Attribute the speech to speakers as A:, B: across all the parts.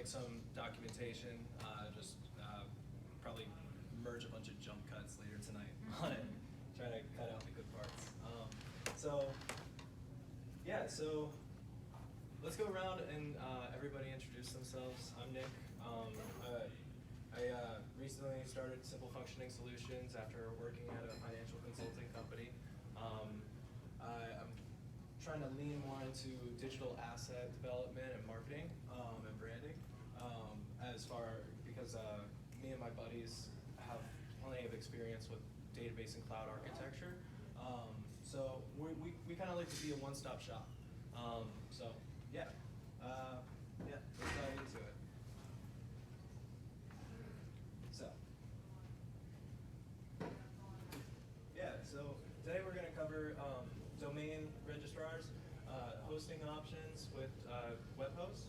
A: make some documentation, probably merge a bunch of jump cuts later tonight on it, try to cut out the good parts. So let's go around and everybody introduce themselves. I'm Nick. I recently started Simple Functioning Solutions after working at a financial consulting company. I'm trying to lean more into digital asset development and marketing and branding, because me and my buddies have plenty of experience with database and cloud architecture. So we kind of like to be a one-stop shop. Let's dive into it. So today we're going to cover domain registrars, hosting options with web hosts,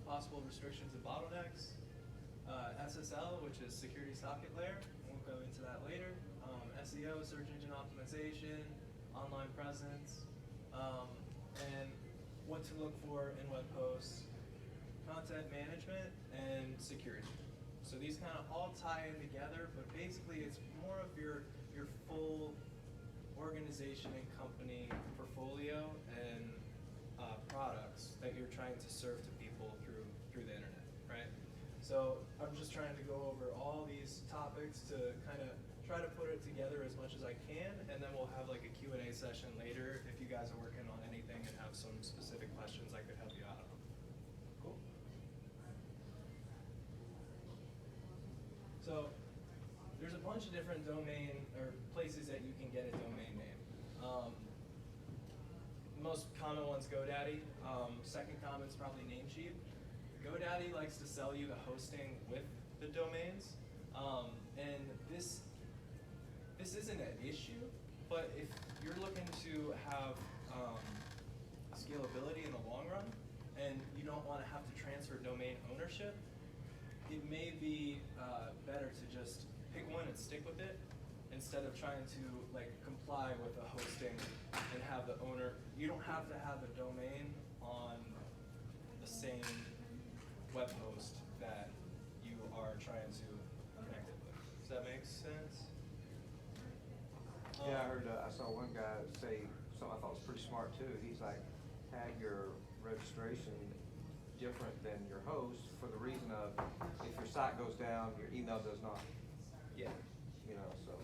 A: possible restrictions and bottlenecks, SSL, which is security socket layer. We'll go into that later. SEO, search engine optimization, online presence, and what to look for in web hosts, content management, and security. So these kind of all tie in together, but basically it's more of your full organization and company portfolio and products that you're trying to serve to people through the internet, right? So I'm just trying to go over all these topics to kind of try to put it together as much as I can, and then we'll have like a Q&A session later if you guys are working on anything and have some specific questions I could help you out on. Cool. So there's a bunch of different domain or places that you can get a domain name. Most common one's GoDaddy. Second common is probably Namecheap. GoDaddy likes to sell you the hosting with the domains, and this isn't an issue, but if you're looking to have scalability in the long run and you don't want to have to transfer domain ownership, it may be better to just pick one and stick with it instead of trying to comply with the hosting and have the owner. You don't have to have the domain on the same web host that you are trying to connect it with. Does that make sense?
B: Yeah, I saw one guy say something I thought was pretty smart too. He's like, have your registration different than your host for the reason of if your site goes down, your email does not.
A: Yeah.
B: So.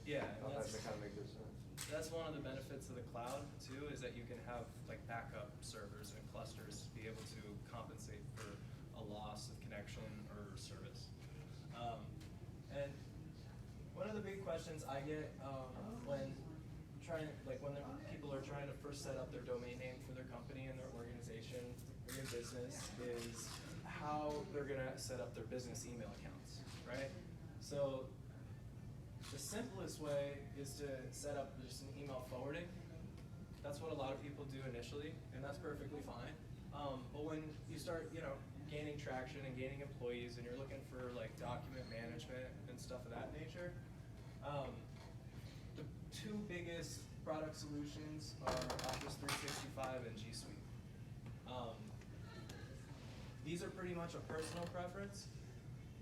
A: Yeah,
B: and that kind of makes good sense.
A: That's one of the benefits of the cloud too, is that you can have backup servers and clusters to be able to compensate for a loss of connection or service. And one of the big questions I get when people are trying to first set up their domain name for their company and their organization or their business is how they're going to set up their business email accounts, right? So the simplest way is to set up just an email forwarding. That's what a lot of people do initially, and that's perfectly fine. But when you start, gaining traction and gaining employees, and you're looking for document management and stuff of that nature, the two biggest product solutions are Office 365 and G Suite. These are pretty much a personal preference.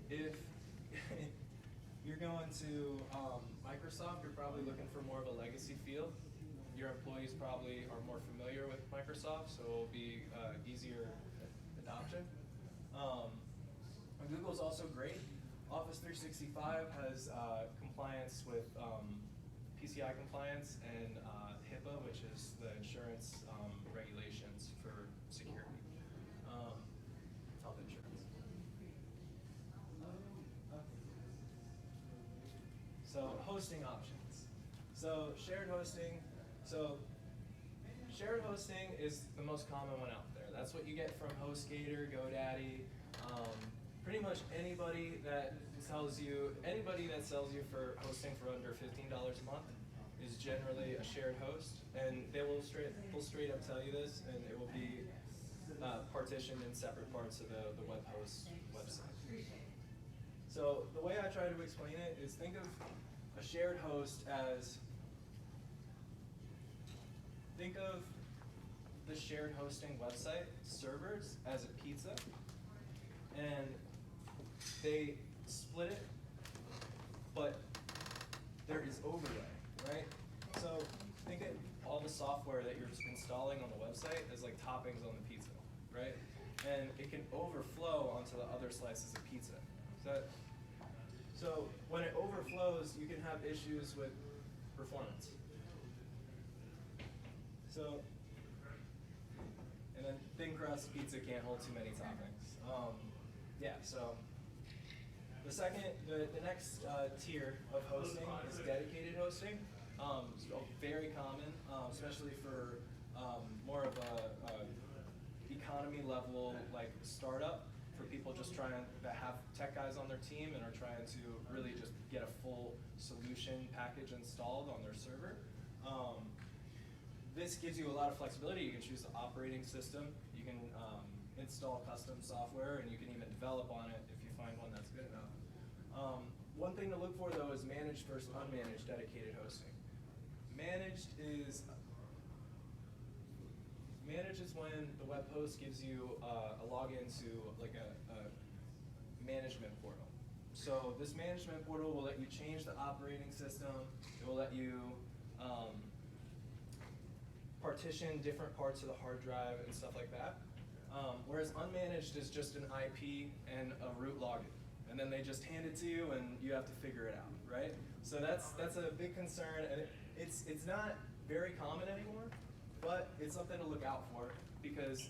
A: If you're going to Microsoft, you're probably looking for more of a legacy feel. Your employees probably are more familiar with Microsoft, so it'll be easier adoption. Google's also great. Office 365 has compliance with PCI compliance and HIPAA, which is the insurance regulations for security, health insurance. So hosting options. So shared hosting. So shared hosting is the most common one out there. That's what you get from HostGator, GoDaddy. Pretty much anybody that sells you for hosting for under $15 a month is generally a shared host, and they will straight up tell you this, and it will be partitioned in separate parts of the web host website. So the way I try to explain it is, think of a shared host as, think of the shared hosting website servers as a pizza, they split it, but there is overlay, right? So think of all the software that you're installing on the website as like toppings on the pizza, right? And it can overflow onto the other slices of pizza. So when it overflows, you can have issues with performance. So, and then thin crust pizza can't hold too many toppings. Yeah, so the next tier of hosting is dedicated hosting. It's very common, especially for more of a economy level like startup, for people just trying to have tech guys on their team and are trying to really just get a full solution package installed on their server. This gives you a lot of flexibility. You can choose the operating system, you can install custom software, and you can even develop on it if you find one that's good enough. One thing to look for though is managed versus unmanaged dedicated hosting. Managed is when the web host gives you a login to like a management portal. So this management portal will let you change the operating system. It will let you partition different parts of the hard drive and stuff like that. Whereas unmanaged is just an IP and a root login. And then they just hand it to you and you have to figure it out, right? So that's a big concern, and it's not very common anymore, but it's something to look out for, because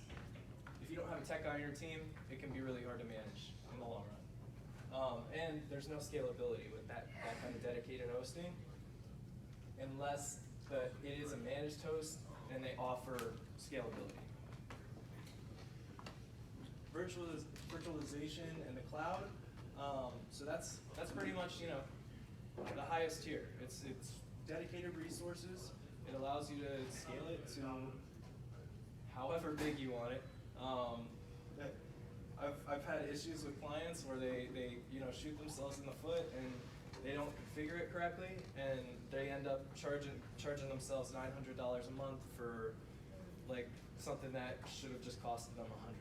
A: if you don't have a tech guy on your team, it can be really hard to manage in the long run. And there's no scalability with that kind of dedicated hosting, unless it is a managed host and they offer scalability. Virtualization in the cloud. So that's pretty much, you know, the highest tier. It's dedicated resources. It allows you to scale it to however big you want it. I've had issues with clients where they shoot themselves in the foot and they don't configure it correctly, and they end up charging themselves $900 a month for like something that should have just costed them $100.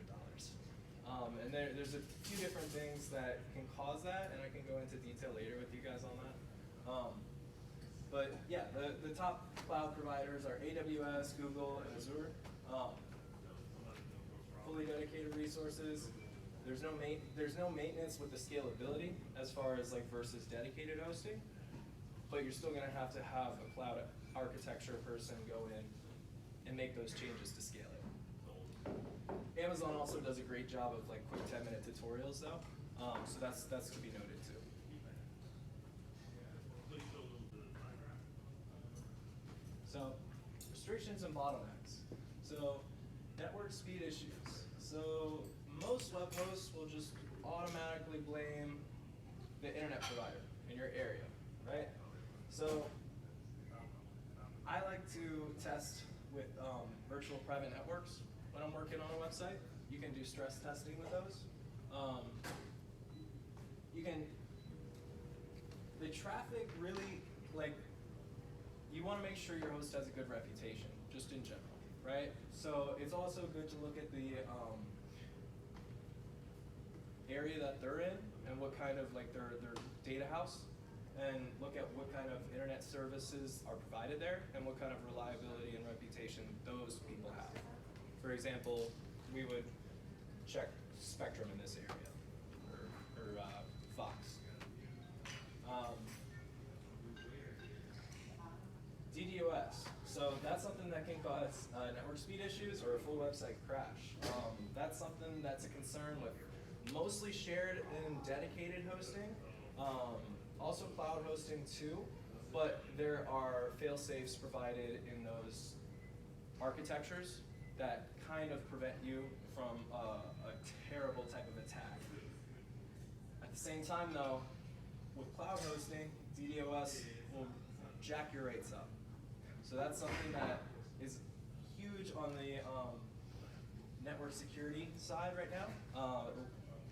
A: And there's a few different things that can cause that, and I can go into detail later with you guys on that. But yeah, the top cloud providers are AWS, Google, and Azure. Fully dedicated resources. There's no maintenance with the scalability as far as like versus dedicated hosting, but you're still going to have a cloud architecture person go in and make those changes to scale it. Amazon also does a great job of like quick 10-minute tutorials though, so that's to be noted too. So restrictions and bottlenecks. So network speed issues. So most web hosts will just automatically blame the internet provider in your area, right? So I like to test with virtual private networks when I'm working on a website. You can do stress testing with those. The traffic really, like, you want to make sure your host has a good reputation, just in general, right? So it's also good to look at the area that they're in and what kind of like their data house, and look at what kind of internet services are provided there and what kind of reliability and reputation those people have. For example, we would check Spectrum in this area, or Fox. DDoS. So that's something that can cause network speed issues or a full website crash. That's something that's a concern with mostly shared and dedicated hosting, also cloud hosting too, but there are fail-safes provided in those architectures that kind of prevent you from a terrible type of attack. At the same time though, with cloud hosting, DDoS will jack your rates up. So that's something that is huge on the network security side right now.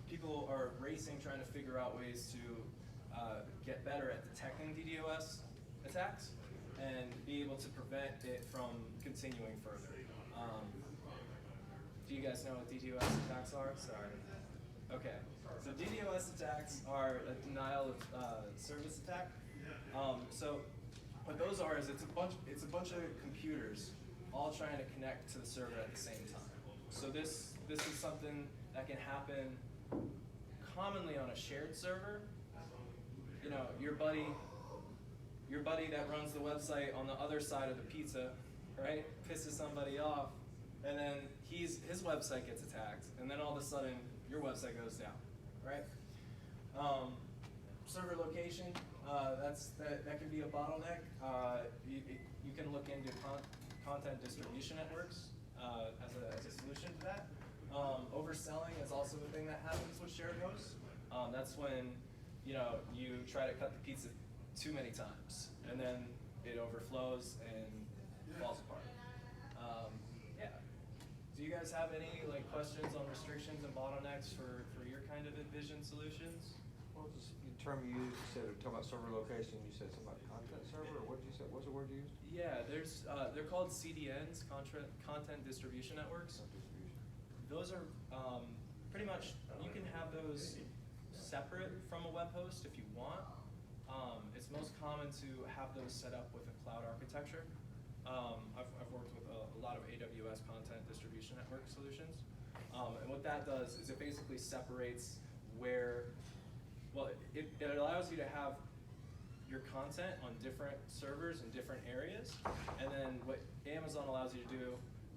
A: People are racing trying to figure out ways to get better at detecting DDoS attacks and be able to prevent it from continuing further. Do you guys know what DDoS attacks are? Sorry. Okay. So DDoS attacks are a denial of service attack. So what those are is it's a bunch of computers all trying to connect to the server at the same time. So this is something that can happen commonly on a shared server. You know, your buddy that runs the website on the other side of the pizza, right, pisses somebody off, and then his website gets attacked, and then all of a sudden your website goes down, right? Server location, that can be a bottleneck. You can look into content distribution networks as a solution to that. Overselling is also a thing that happens with shared hosts. That's when you try to cut the pizza too many times, and then it overflows and falls apart. Yeah. Do you guys have any questions on restrictions and bottlenecks for your kind of envisioned solutions?
B: What was the term you used? You said, talking about server location, you said something about content server, or what did you say? What's the word you used?
A: Yeah, they're called CDNs, content distribution networks. Those are pretty much, you can have those separate from a web host if you want. It's most common to have those set up with a cloud architecture. I've worked with a lot of AWS content distribution network solutions. And what that does is it basically separates it allows you to have your content on different servers in different areas. And then what Amazon allows you to do,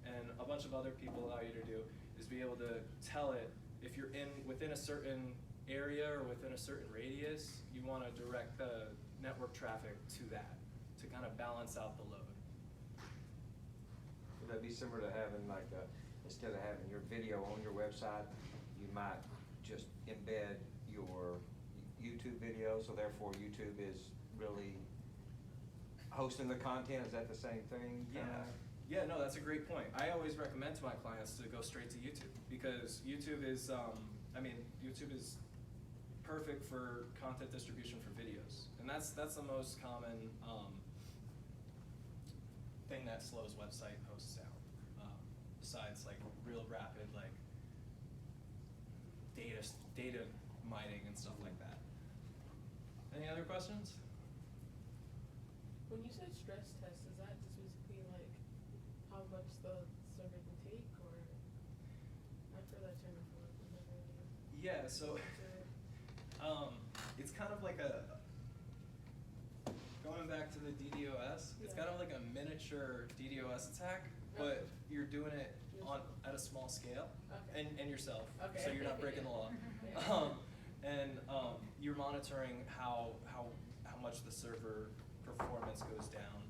A: and a bunch of other people allow you to do, is be able to tell it if you're within a certain area or within a certain radius, you want to direct the network traffic to that to kind of balance out the load.
B: Would that be similar to having instead of having your video on your website, you might just embed your YouTube video, so therefore YouTube is really hosting the content? Is that the same thing?
A: Yeah, no, that's a great point. I always recommend to my clients to go straight to YouTube because YouTube is, YouTube is perfect for content distribution for videos, and that's the most common thing that slows website hosts down. Besides real rapid data mining and stuff like that. Any other questions?
C: When you said stress test, is that just basically how much the server can take, or I've heard that term before?
A: Yeah, so it's kind of like going back to the DDoS, it's kind of like a miniature DDoS attack, but you're doing it at a small scale,
C: okay.
A: and yourself,
C: okay.
A: so you're not breaking the law. And you're monitoring how much the server performance goes down,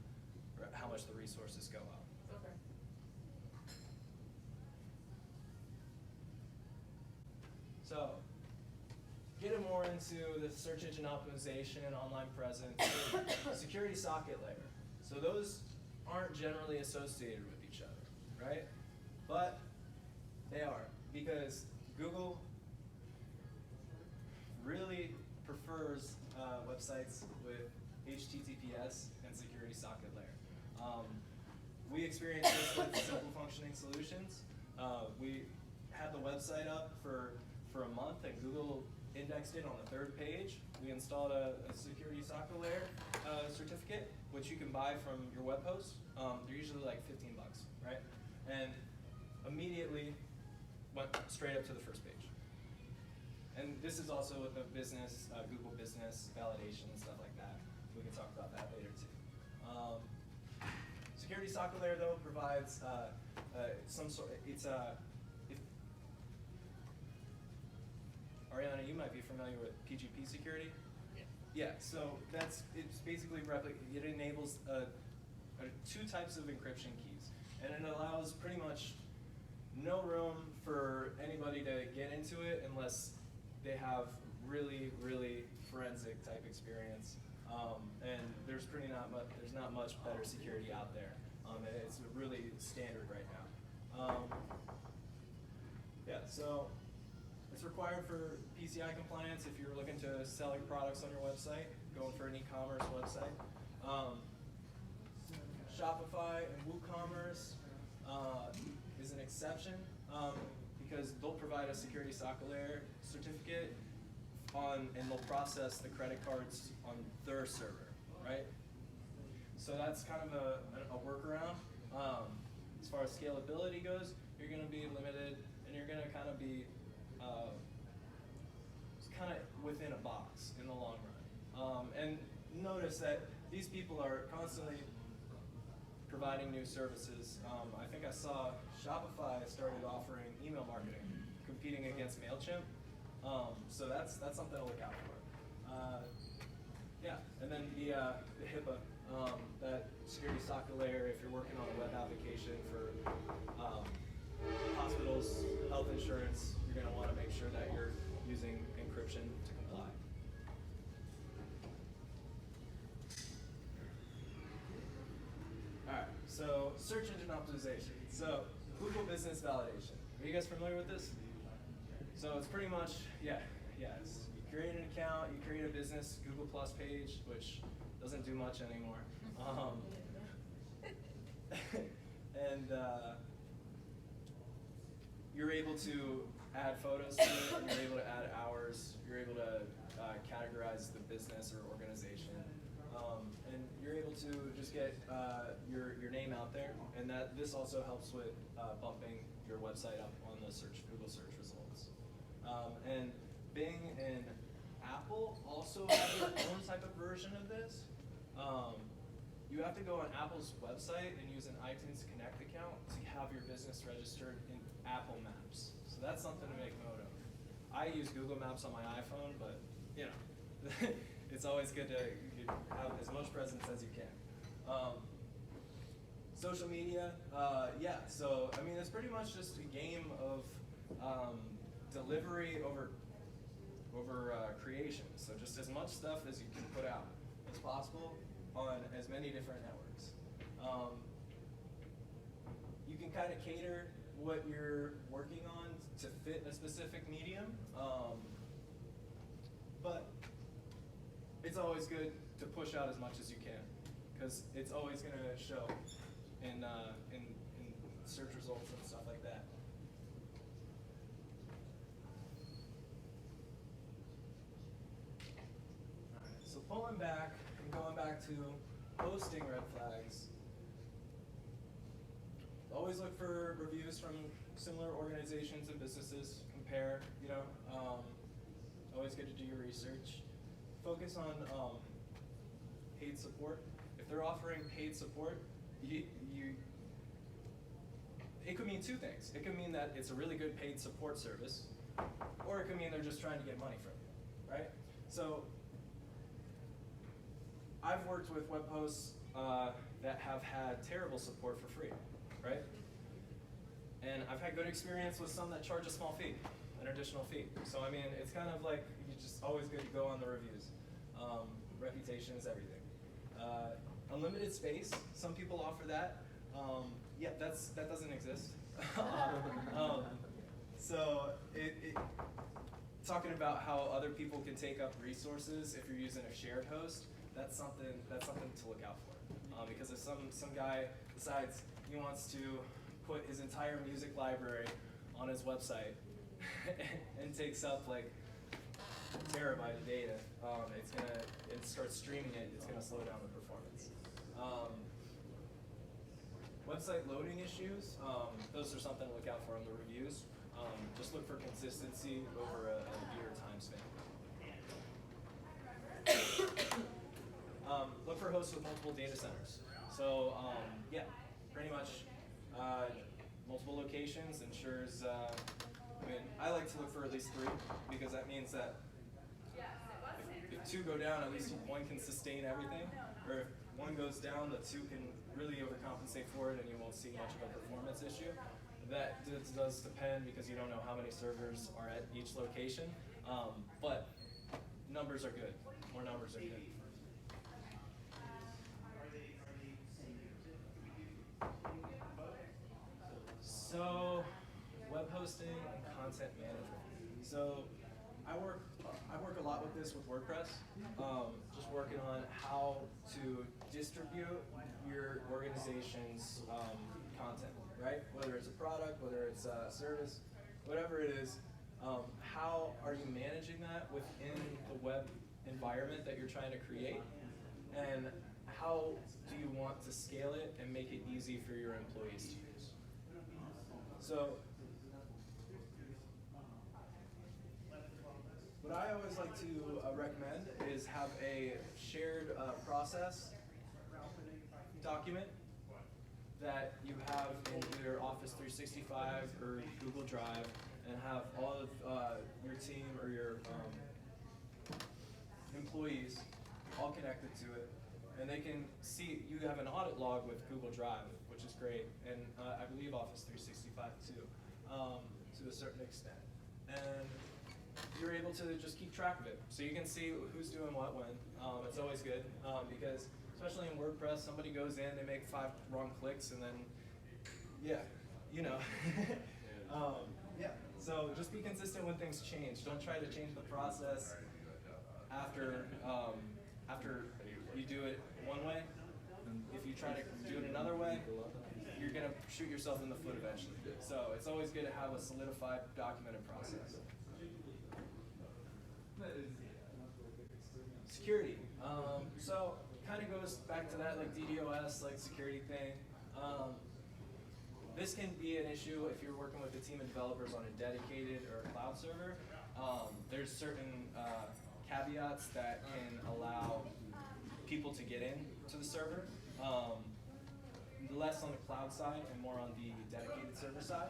A: or how much the resources go up.
C: Okay.
A: So, getting more into the search engine optimization and online presence, security socket layer. So those aren't generally associated with each other, right? But they are, because Google really prefers websites with HTTPS and security socket layer. We experienced this with Simple Functioning Solutions. We had the website up for a month, and Google indexed it on the 3rd page. We installed a security socket layer certificate, which you can buy from your web host. They're usually like $15, right? And immediately went straight up to the first page. And this is also with the business, Google Business validation and stuff like that. We can talk about that later too. Security socket layer though provides some sort. Ariana, you might be familiar with PGP security. Yeah. So it's basically it enables 2 types of encryption keys, and it allows pretty much no room for anybody to get into it unless they have really, really forensic type experience. And there's not much better security out there. And it's really standard right now. So it's required for PCI compliance if you're looking to sell your products on your website, going for an e-commerce website. Shopify and WooCommerce is an exception because they'll provide a security socket layer certificate and they'll process the credit cards on their server, right? So that's kind of a workaround. As far as scalability goes, you're going to be limited, and you're going to kind of be within a box in the long run. And notice that these people are constantly providing new services. I think I saw Shopify started offering email marketing, competing against MailChimp. So that's something to look out for. Yeah, and then the HIPAA, that security socket layer. If you're working on a web application for hospitals, health insurance, you're going to want to make sure that you're using encryption to comply. All right, so search engine optimization. So Google Business Validation. Are you guys familiar with this? So it's pretty much, yeah. You create an account, you create a business Google Plus page, which doesn't do much anymore. And you're able to add photos to it, and you're able to add hours, you're able to categorize the business or organization, and you're able to just get your name out there, and this also helps with bumping your website up on the Google search results. And Bing and Apple also have their own type of version of this. You have to go on Apple's website and use an iTunes Connect account to have your business registered in Apple Maps. So that's something to make note of. I use Google Maps on my iPhone, but you know, it's always good to have as much presence as you can. Social media, yeah. So I mean, it's pretty much just a game of delivery over creation. So just as much stuff as you can put out as possible on as many different networks. You can kind of cater what you're working on to fit a specific medium, but it's always good to push out as much as you can, because it's always going to show in search results and stuff like that. So pulling back and going back to posting red flags, always look for reviews from similar organizations and businesses. Compare, always good to do your research. Focus on paid support. If they're offering paid support, it could mean two things. It could mean that it's a really good paid support service, or it could mean they're just trying to get money from you, right? So I've worked with web hosts that have had terrible support for free, right? And I've had good experience with some that charge a small fee, an additional fee. So I mean, it's kind of like, you just always good to go on the reviews. Reputation is everything. Unlimited space, some people offer that. Yeah, that doesn't exist. So talking about how other people can take up resources if you're using a shared host, that's something to look out for. Because if some guy decides he wants to put his entire music library on his website and takes up like a terabyte of data, and starts streaming it, it's gonna slow down the performance. Website loading issues, those are something to look out for on the reviews. Just look for consistency over a year time span. Look for hosts with multiple data centers. So yeah, pretty much multiple locations ensures, I like to look for at least 3, because that means that if 2 go down, at least 1 can sustain everything. Or if 1 goes down, the 2 can really overcompensate for it, and you won't see much of a performance issue. That does depend, because you don't know how many servers are at each location. But numbers are good. More numbers are good. So, web hosting and content management. So, I work a lot with this with WordPress. Just working on how to distribute your organization's content, right? Whether it's a product, whether it's a service, whatever it is, How are you managing that within the web environment that you're trying to create? And how do you want to scale it and make it easy for your employees to use? So, what I always like to recommend is have a shared process document that you have in either Office 365 or Google Drive, and have all of your team or your employees all connected to it. And they can see, you have an audit log with Google Drive, which is great, and I believe Office 365 too, to a certain extent. And you're able to just keep track of it. So you can see who's doing what when. It's always good, because especially in WordPress, somebody goes in, they make 5 wrong clicks, and then, yeah, you know. Yeah, so just be consistent when things change. Don't try to change the process after you do it one way. If you try to do it another way, you're going to shoot yourself in the foot eventually. So it's always good to have a solidified, documented process. Security. So kind of goes back to that like DDoS, like security thing. This can be an issue if you're working with a team of developers on a dedicated or a cloud server. There's certain caveats that can allow people to get in to the server. Less on the cloud side and more on the dedicated server side.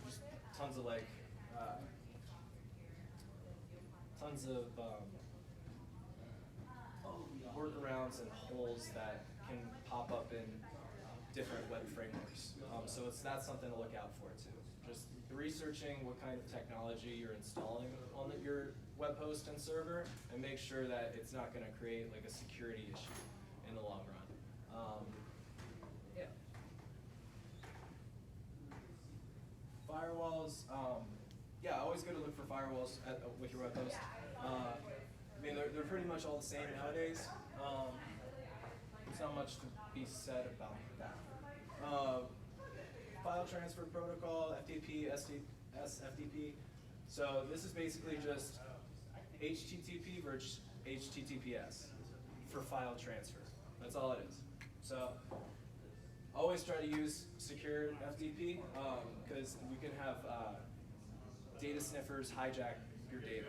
A: Just tons of like, workarounds and holes that can pop up in different web frameworks. So that's something to look out for too. Just researching what kind of technology you're installing on your web host and server, and make sure that it's not going to create like a security issue in the long run. Yeah. Firewalls. Yeah, always good to look for firewalls with your web host. I mean, they're pretty much all the same nowadays. There's not much to be said about that. File transfer protocol, FTP, SFTP. So this is basically just HTTP versus HTTPS for file transfer. That's all it is. So always try to use secure FTP, because we can have data sniffers hijack your data.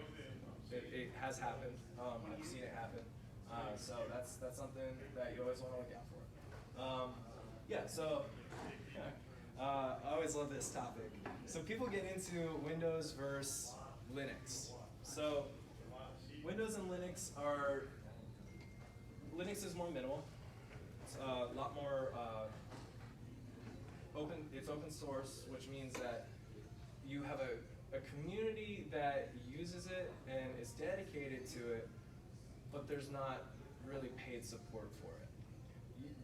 A: It has happened. I've seen it happen. So that's something that you always want to look out for. Yeah, so I always love this topic. So people get into Windows versus Linux. So Windows and Linux Linux is more minimal. It's a lot more open. It's open source, which means that you have a community that uses it and is dedicated to it, but there's not really paid support for it.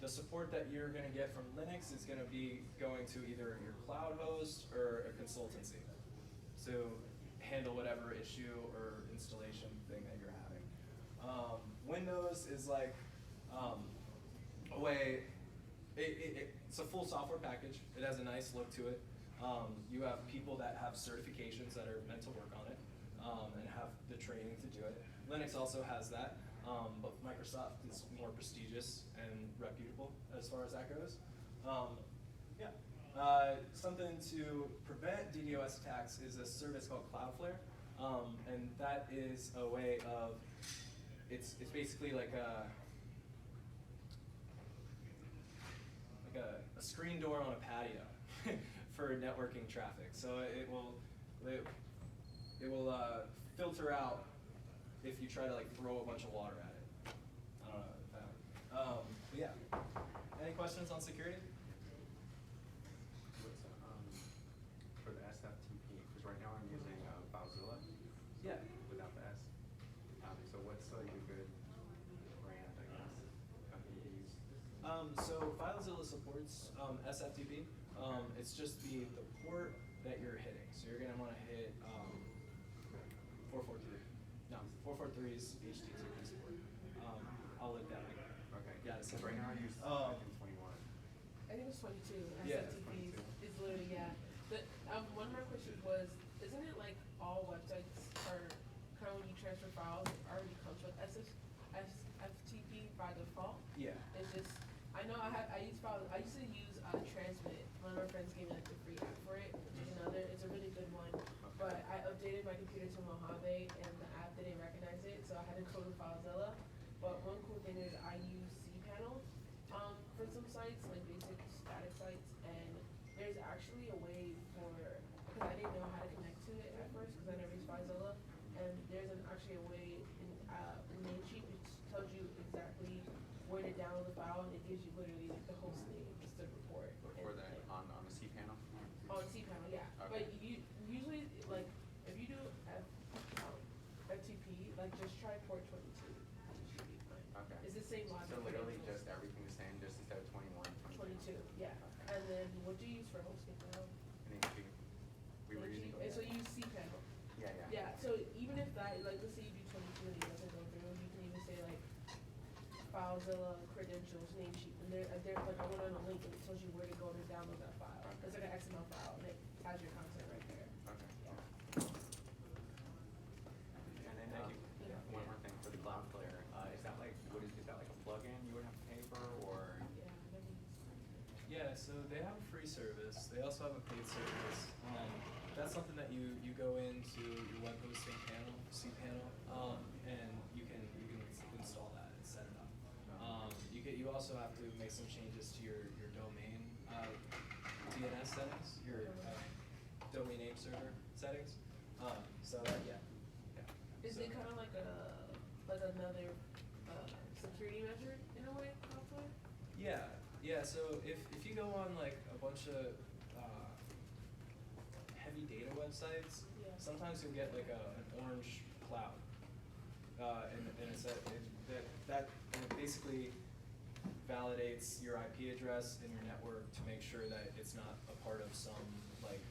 A: The support that you're going to get from Linux is going to be going to either your cloud host or a consultancy to handle whatever issue or installation thing that you're having. Windows is like a way, it's a full software package. It has a nice look to it. You have people that have certifications that are meant to work on it and have the training to do it. Linux also has that, but Microsoft is more prestigious and reputable as far as that goes. Something to prevent DDoS attacks is a service called Cloudflare, and that is a way of, it's basically like a screen door on a patio for networking traffic. So it will filter out if you try to like throw a bunch of water at it. I don't know if that. But yeah. Any questions on security?
D: For the SFTP, because right now I'm using FileZilla.
A: Yeah.
D: Without the S. So what's like a good brand, I guess, company to use?
A: So FileZilla supports SFTP. It's just the port that you're hitting. So you're going to want to hit 443. No, 443 is HTTP support. I'll let that.
D: Okay.
A: Yeah. It's
D: Right now I use 21.
C: I think it's 22.
A: Yeah.
C: SFTP is literally, yeah. But one of my questions was, all websites are kind of when you transfer files, it already comes with FTP by default.
A: Yeah.
C: It's just, I know I used to use Transmit. One of my friends gave me like the free app for it, which is it's a really good one. But I updated my computer to Mojave and the app didn't recognize it, so I had to go to FileZilla. But one cool thing is I use cPanel for some sites, like basic static sites, and there's actually a way because I didn't know how to connect to it at first because I never used FileZilla, and there's actually a way in Namecheap which tells you exactly where to download the file, and it gives you literally like the host name just to report.
D: For the on the cPanel.
C: On cPanel, yeah.
D: Okay.
C: But you usually like if you do FTP, like just try port 22. It should be fine.
D: Okay.
C: It's the same logic.
D: So literally
C: credentials.
D: just everything the same, just instead of 21.
C: 22, yeah.
D: Okay.
C: And then what do you use for hosting now?
D: Namecheap. We were using.
C: And so you use cPanel.
D: Yeah, yeah.
C: Yeah, so even if that, like let's say you do 22 and it doesn't go through, you can even say like FileZilla, credentials, Namecheap, and they're like I went on a link and it tells you where to go to download that file.
D: Okay.
C: It's like an XML file and it has your content right there.
D: Okay.
C: Yeah.
D: And then
C: Yeah.
D: one more thing for the Cloudflare. Is that like is that like a plugin you would have to pay for or?
C: Yeah, I never used it.
A: Yeah, so they have a free service. They also have a paid service. That's something that you go into your web hosting panel, cPanel, and you can install that and set it up. You also have to make some changes to your domain DNS settings, your domain name server settings. Yeah.
C: Is it kind of like another security measure in a way, hopefully?
A: Yeah. So if you go on like a bunch of heavy data websites,
C: Yeah.
A: sometimes you'll get like an orange cloud, and it's that basically validates your IP address and your network to make sure that it's not a part of some like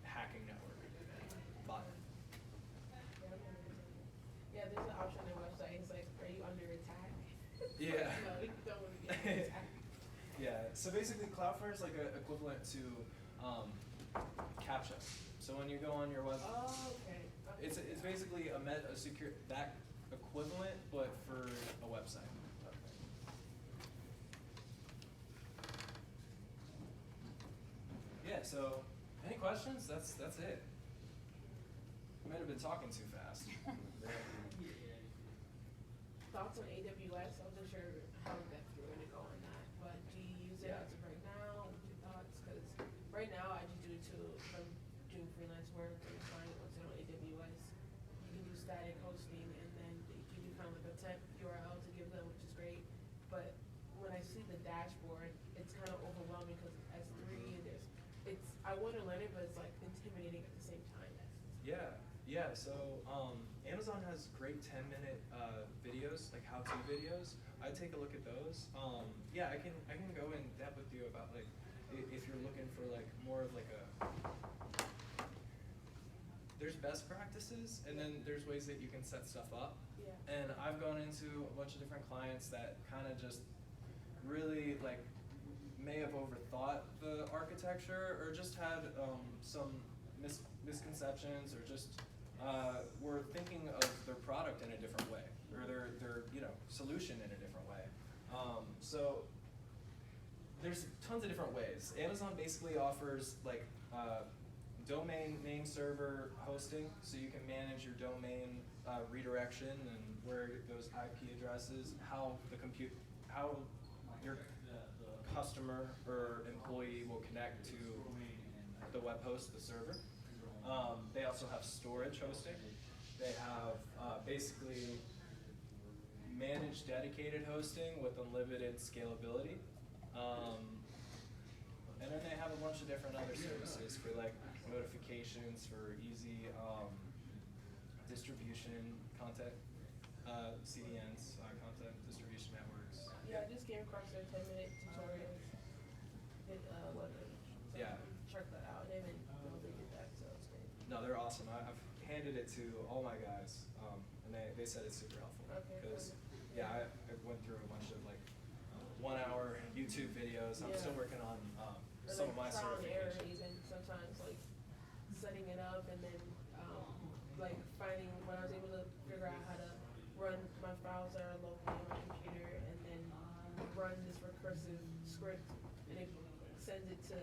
A: hacking network bot.
C: Yeah, there's an option on their website. It's like, are you under attack?
A: Yeah.
C: No, you don't want to be under attack.
A: Yeah. So basically, Cloudflare is like equivalent to CAPTCHA. So when you go on your web,
C: Oh, okay.
A: it's basically a secure that equivalent, but for a website. Yeah. So any questions? That's it. Might have been talking too fast.
C: Thoughts on AWS? I wasn't sure how depth you were going to go on that, but do you use it
A: Yeah.
C: as of right now? What's your thoughts? Because right now I just do it if I'm doing freelance work or client wants it on AWS. You can do static hosting and then you can do kind of like a temp URL to give them, which is great. But when I see the dashboard, it's kind of overwhelming because it's S3 and I want to learn it, but it's like intimidating at the same time.
A: Yeah. So Amazon has great 10-minute videos, like how-to videos. I'd take a look at those. Yeah, I can go in depth with you about like if you're looking for like more of like there's best practices and then there's ways that you can set stuff up.
C: Yeah.
A: And I've gone into a bunch of different clients that kind of just really like may have overthought the architecture or just had some misconceptions or just were thinking of their product in a different way or their solution in a different way. So there's tons of different ways. Amazon basically offers like domain name server hosting, so you can manage your domain redirection and where those IP addresses, how your customer or employee will connect to the web host, the server. They also have storage hosting. They have basically managed dedicated hosting with unlimited scalability. And then they have a bunch of different other services for like notifications, for easy distribution, content, CDNs, content distribution networks.
C: Yeah, I just came across their 10-minute tutorials.
A: Yeah.
C: Check that out. They haven't really did that, so it's great.
A: No, they're awesome. I've handed it to all my guys, and they said it's super helpful.
C: Okay,
A: Because,
C: cool.
A: yeah, I went through a bunch of like 1-hour YouTube videos. I'm
C: Yeah.
A: still working on
C: Or
A: some
C: like
A: of my
C: trial and error
A: certifications.
C: even sometimes, like setting it up, and then like finding when I was able to figure out how to run my files that are locally on my computer, and then run this recursive script, and it sends it to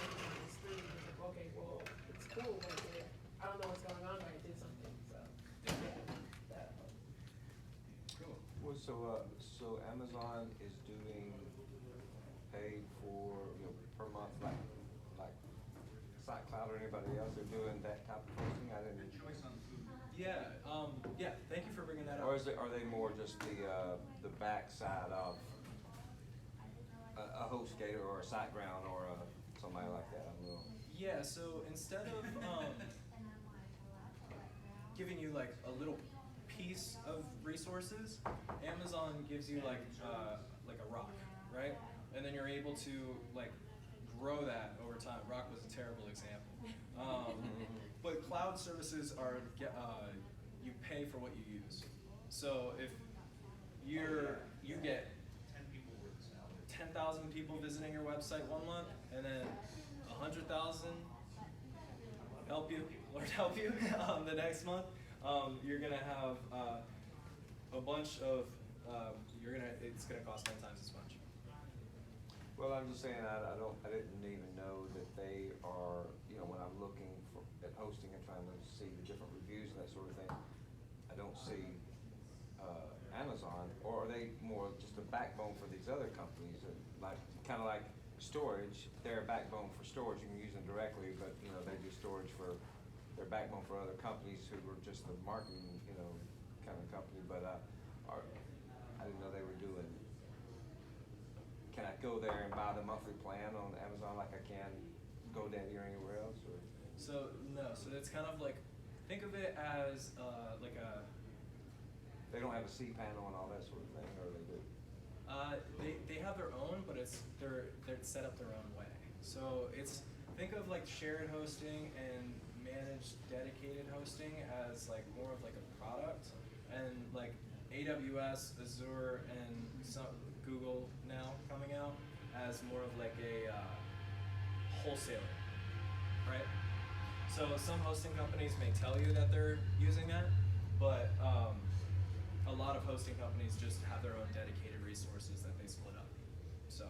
C: anyone that's through. It's like, okay, well, it's cool, but I don't know what's going on, but I did something. So yeah, that helped.
A: Cool.
B: Well, so Amazon is doing paid for, per month, like SiteCloud or anybody else are doing that type of hosting? I didn't.
A: Yeah, yeah, thank you for bringing that up.
B: Or are they more just the backside of a HostGator or a SiteGround or somebody like that? I don't know.
A: Yeah, so instead of giving you like a little piece of resources, Amazon gives you like a rock, right? And then you're able to like grow that over time. Rock was a terrible example. But cloud services are, you pay for what you use. So if you get 10,000 people visiting your website one month, and then 100,000 help you, Lord help you, the next month, you're gonna have a bunch of, it's gonna cost 10 times as much.
B: Well, I'm just saying, I didn't even know that they are, when I'm looking at hosting and trying to see the different reviews and that sort of thing, I don't see Amazon, or are they more just a backbone for these other companies, kind of like storage? They're a backbone for storage, you can use them directly, but they do storage for, they're a backbone for other companies who are just the marketing, kind of company, but I didn't know they were doing. Can I go there and buy the monthly plan on Amazon like I can GoDaddy or anywhere else? Or?
A: So no, so it's kind of like, think of it as like a.
B: They don't have a cPanel and all that sort of thing, or they do?
A: They have their own, but they're set up their own way. So think of like shared hosting and managed dedicated hosting as like more of like a product, and like AWS, Azure, and some Google now coming out as more of like a wholesaler, right? So some hosting companies may tell you that they're using that, but a lot of hosting companies just have their own dedicated resources that they split up. So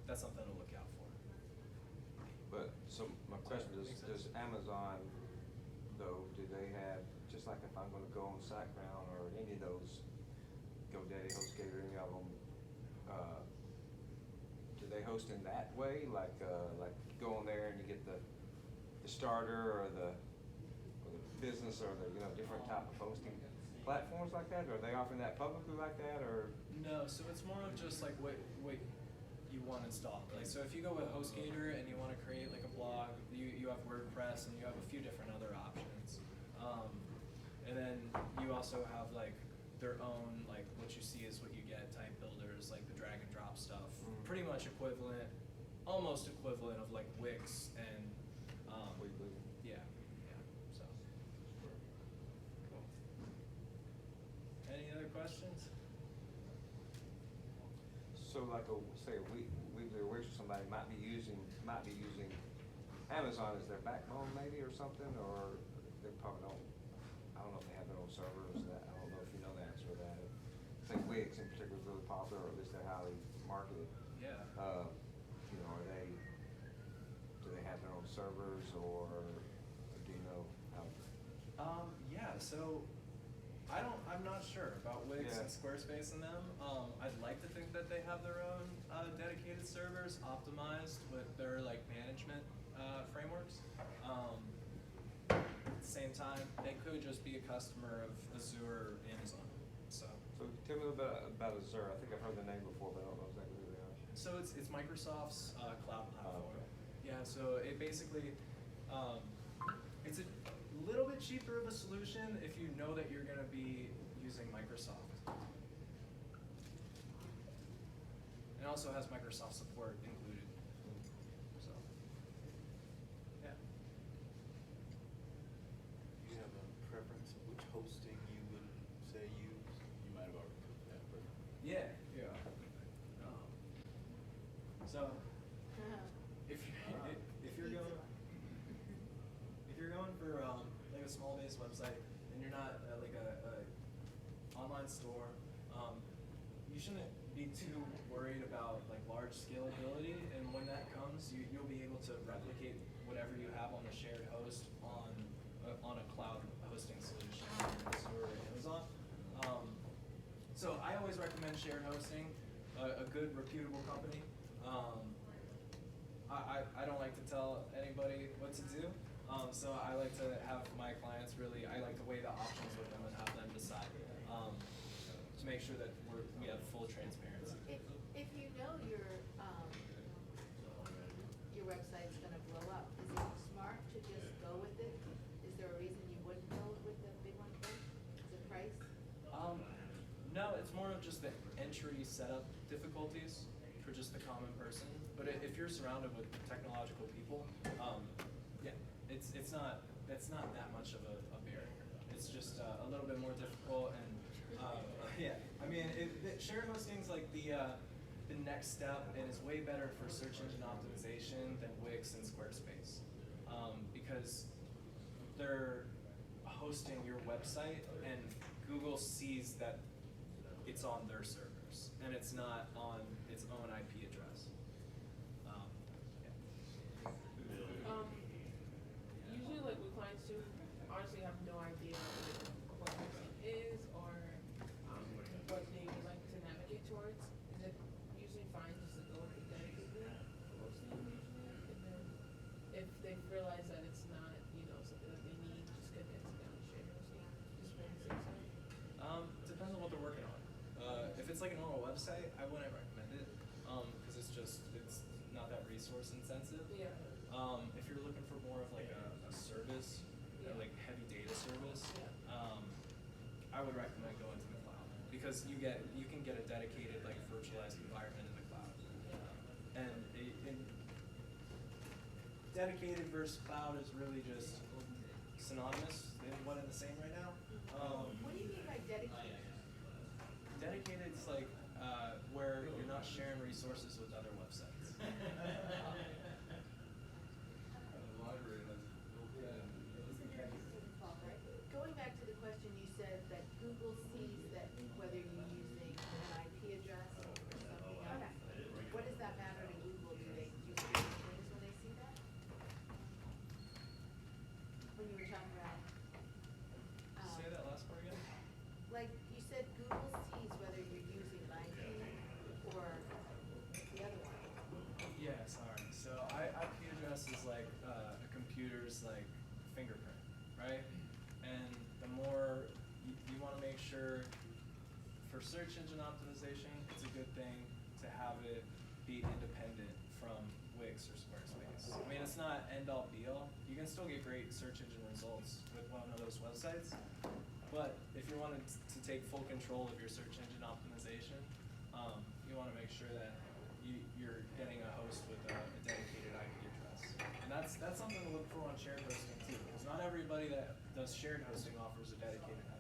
A: that's something to look out for.
B: But so my question is, does Amazon, though, do they have, just like if I'm going to go on SiteGround or any of those, GoDaddy, HostGator, any of them, do they host in that way? Like you go on there and you get the starter or the business or the different type of hosting platforms like that? Or are they offering that publicly like that, or?
A: No, so it's more of just like what you want installed. Like, so if you go with HostGator and you want to create like a blog, you have WordPress and you have a few different other options. And then you also have like their own, like what you see is what you get type builders, like the drag and drop stuff. Pretty much equivalent, almost equivalent of like Wix and
B: Weekly.
A: Yeah, so. Cool. Any other questions?
B: So like say a Weekly or Wix or somebody might be using Amazon as their backbone maybe or something, or they probably don't. I don't know if they have their own servers. I don't know if you know the answer to that. I think Wix in particular is really popular, or at least they're highly marketed.
A: Yeah.
B: Do they have their own servers, or do you know how?
A: Yeah, so I'm not sure about Wix and Squarespace and them. I'd like to think that they have their own dedicated servers optimized with their like management frameworks. At the same time, they could just be a customer of Azure or Amazon. So
B: Tell me a little bit about Azure. I think I've heard the name before, but I don't know exactly who they are.
A: So it's Microsoft's cloud platform.
B: Okay.
A: Yeah, so it basically, it's a little bit cheaper of a solution if you know that you're going to be using Microsoft. And it also has Microsoft support included. So, yeah.
E: Do you have a preference of which hosting you would say use? You might have already put that, but.
A: Yeah. So, if you're going, for like a small-based website and you're not like a online store, you shouldn't be too worried about like large scalability. And when that comes, you'll be able to replicate whatever you have on the shared host on a cloud hosting solution, or Amazon. So I always recommend shared hosting, a good reputable company. I don't like to tell anybody what to do, so I like to have my clients I like to weigh the options with them and have them decide, to make sure that we have full transparency.
F: If you know your website's gonna blow up, is it smart to just go with it? Is there a reason you wouldn't go with the big one first? Is it price?
A: No, it's more of just the entry setup difficulties for just the common person. But if you're surrounded with technological people, yeah, it's not that much of a barrier. It's just a little bit more difficult, and yeah, I mean, shared hosting's like the next step, and it's way better for search engine optimization than Wix and Squarespace, because they're hosting your website, and Google sees that it's on their servers, and it's not on its own IP address.
C: Usually, like with clients too, honestly have no idea what hosting is or what they would like to navigate towards. Is it usually fine just to go with the dedicated hosting usually, and then if they realize that it's not, something that they need, just condense it down to shared hosting, just for the sake of it?
A: Depends on what they're working on. If it's like a normal website, I wouldn't recommend it, because it's not that resource intensive.
C: Yeah.
A: If you're looking for more of like a service, like heavy data service, I would recommend going to the cloud, because you can get a dedicated like virtualized environment in the cloud. And dedicated versus cloud is really just synonymous. They're one and the same right now.
F: What do you mean by dedicated?
A: Dedicated is like where you're not sharing resources with other websites.
F: Going back to the question, you said that Google sees that whether you're using an IP address or something else. What does that matter to Google? Do they see things when they see that? When you were talking about.
A: Say that last part again.
F: Like you said, Google sees whether you're using an IP or the other one.
A: Yeah, sorry. So IP address is like a computer's like fingerprint, right? And the more you want to make sure for search engine optimization, it's a good thing to have it be independent from Wix or Squarespace. I mean, it's not end all be all. You can still get great search engine results with one of those websites, but if you wanted to take full control of your search engine optimization, you want to make sure that you're getting a host with a dedicated IP address. And that's something to look for on shared hosting too, because not everybody that does shared hosting offers a dedicated IP.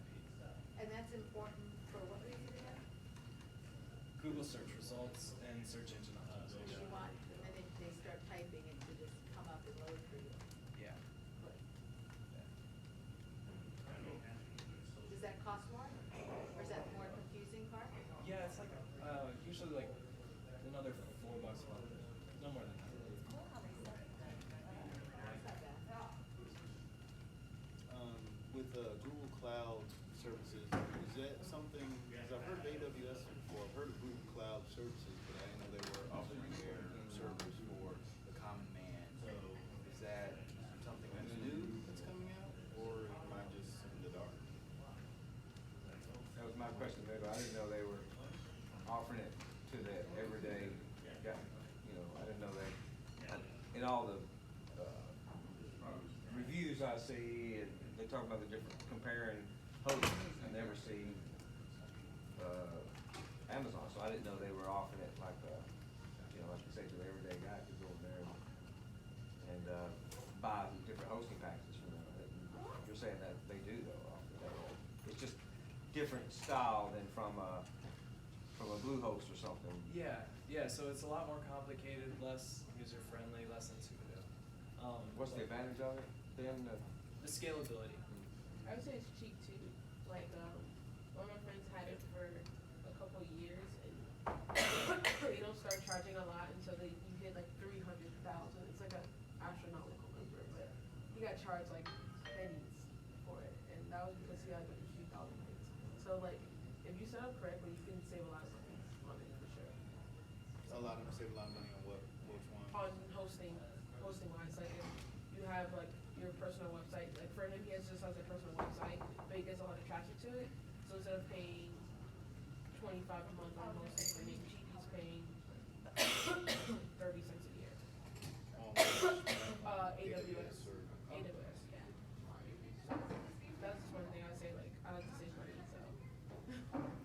F: And that's important for what reason again?
A: Google search results and search engine
F: You
A: optimization.
F: want, and then they start typing and to just come up and load for you.
A: Yeah.
F: Good.
A: Yeah.
F: Does that cost more? Or is that the more confusing part?
A: Yeah, it's like usually like another $4 a month. No more than that.
F: That's not bad.
E: With Google Cloud services, is that something, because I've heard of AWS before, I've heard of Google Cloud services, but I didn't know they were offering their servers for the common man. So is that something that's new that's coming out, or am I just in the dark?
B: That was my question, maybe. I didn't know they were offering it to the everyday guy. I didn't know that. In all the reviews I see, and they talk about the different comparing hosts, I never see Amazon, so I didn't know they were offering it like like you say, to the everyday guy could go in there and buy the different hosting packages. You're saying that they do though offer that. It's just different style than from a Bluehost or something.
A: Yeah. So it's a lot more complicated, less user friendly, less intuitive.
B: What's the advantage of it then?
A: the scalability.
C: I would say it's cheap too. Like, one of my friends had it for a couple years, and they don't start charging a lot until you hit like 300,000. It's like an astronomical number, but he got charged like pennies for it, and that was because he had like a few thousand hits. So like, if you set up correctly, you can save a lot of money on it for sure.
E: A lot of them save a lot of money on which one?
C: On hosting wise, like if you have like your personal website, like for him, just has a personal website, but he gets a lot of traffic to it. So instead of paying $25 a month on hosting for Namecheap, he's paying 30 cents a year. AWS.
E: or?
C: AWS, yeah. So that's just one thing I would say, like I like to save money, so.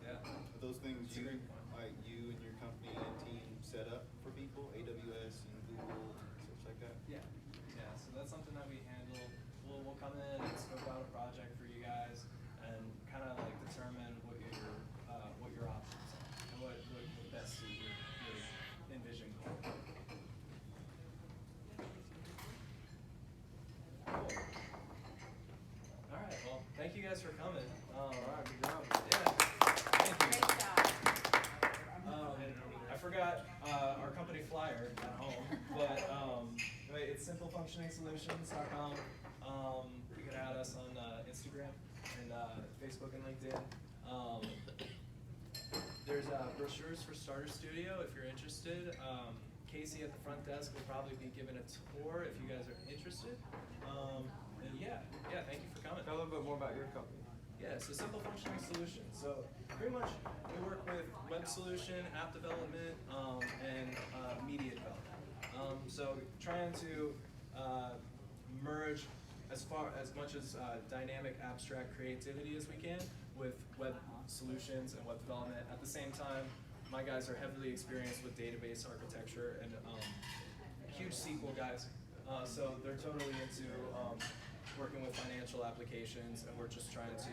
A: Yeah.
E: Are those things
A: That's a
E: you,
A: great point.
E: like you and your company and team set up for people, AWS and Google, such like that?
A: Yeah, yeah, so that's something that we handle. We'll come in and scope out a project for you guys and kind of like determine what your options are and what would best suit your envision goal. Cool. All right, well, thank you guys for coming.
B: All right, good job.
A: Yeah, thank you.
F: Great job.
A: I forgot our company flyer at home, but it's simplefunctioning.solutions.com. You can add us on Instagram and Facebook and LinkedIn. There's brochures for StarterStudio if you're interested. Casey at the front desk will probably be giving a tour if you guys are interested. And yeah, thank you for coming.
B: Tell a little bit more about your company.
A: Yeah, so Simple Functioning Solutions. So pretty much we work with web solution, app development, and media development. So trying to merge as much as dynamic abstract creativity as we can with web solutions and web development. At the same time, my guys are heavily experienced with database architecture and huge SQL guys. So they're totally into working with financial applications, and we're just trying to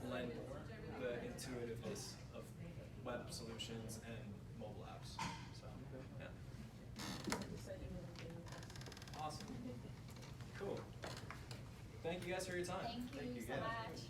A: blend the intuitiveness of web solutions and mobile apps. So, yeah. Awesome. Cool. Thank you guys for your time.
G: Thank you so
A: Yeah.
G: much.